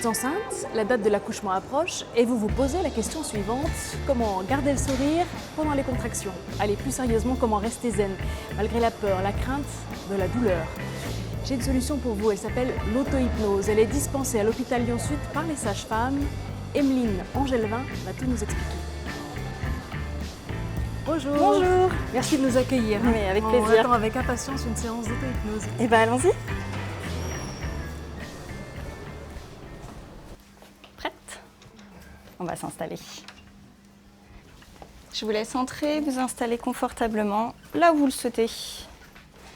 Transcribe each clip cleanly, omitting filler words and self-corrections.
êtes enceinte, la date de l'accouchement approche et vous vous posez la question suivante, comment garder le sourire pendant les contractions? Allez, plus sérieusement, comment rester zen malgré la peur, la crainte de la douleur? J'ai une solution pour vous, elle s'appelle l'auto-hypnose. Elle est dispensée à l'hôpital Lyon-Sud par les sages-femmes. Emeline Angelvin va tout nous expliquer. Bonjour. Bonjour. Merci de nous accueillir. Mais avec On plaisir. attend avec impatience une séance d'auto-hypnose. Eh bien, allons-y. Prête? On va s'installer. Je vous laisse entrer, vous installer confortablement là où vous le souhaitez.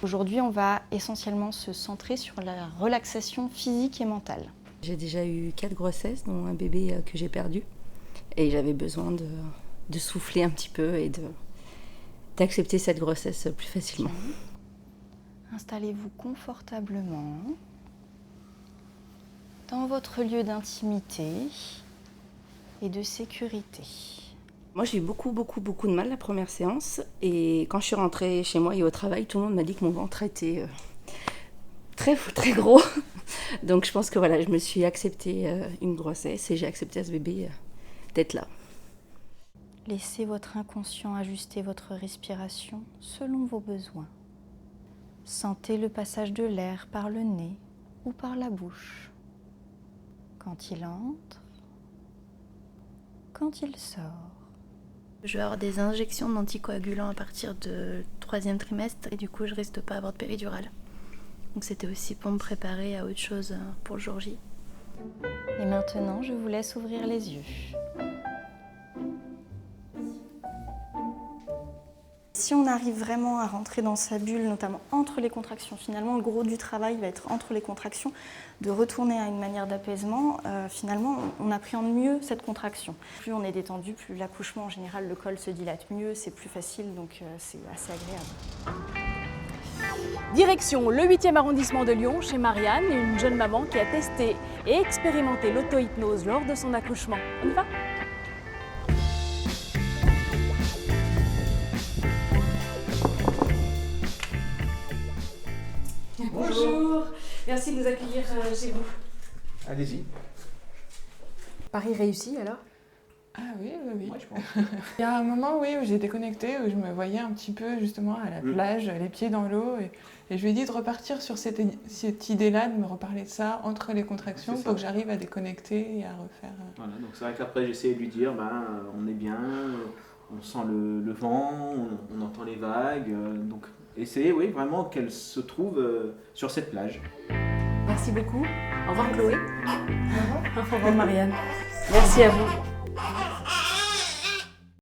Aujourd'hui, on va essentiellement se centrer sur la relaxation physique et mentale. J'ai déjà eu 4 grossesses, dont un bébé que j'ai perdu. Et j'avais besoin de souffler un petit peu et d'accepter cette grossesse plus facilement. Installez-vous confortablement dans votre lieu d'intimité et de sécurité. Moi, j'ai eu beaucoup de mal la première séance. Et quand je suis rentrée chez moi et au travail, tout le monde m'a dit que mon ventre était très gros. Donc je pense que voilà, je me suis accepté une grossesse et j'ai accepté à ce bébé d'être là. Laissez votre inconscient ajuster votre respiration selon vos besoins. Sentez le passage de l'air par le nez ou par la bouche. Quand il entre, quand il sort. Je vais avoir des injections d'anticoagulants à partir du 3e trimestre et du coup je risque de pas avoir de péridurale. Donc c'était aussi pour me préparer à autre chose pour le jour J. Et maintenant, je vous laisse ouvrir les yeux. Si on arrive vraiment à rentrer dans sa bulle, notamment entre les contractions, finalement le gros du travail va être entre les contractions, de retourner à une manière d'apaisement, finalement on appréhende mieux cette contraction. Plus on est détendu, plus l'accouchement en général, le col se dilate mieux, c'est plus facile, donc c'est assez agréable. Direction le 8e arrondissement de Lyon, chez Marianne, une jeune maman qui a testé et expérimenté l'auto-hypnose lors de son accouchement. On y va ? Bonjour, merci de nous accueillir chez vous. Allez-y. Paris réussi alors ? Ah oui. Moi, je pense. Il y a un moment, oui, où j'étais connectée, où je me voyais un petit peu justement à la plage, les pieds dans l'eau, et je lui ai dit de repartir sur cette idée-là, de me reparler de ça entre les contractions pour que j'arrive à déconnecter et à refaire. Voilà, donc c'est vrai qu'après j'ai essayé de lui dire, on est bien, on sent le vent, on entend les vagues, donc essayer, oui, vraiment qu'elle se trouve sur cette plage. Merci beaucoup. Au revoir Chloé. Au revoir Marianne. Merci à vous.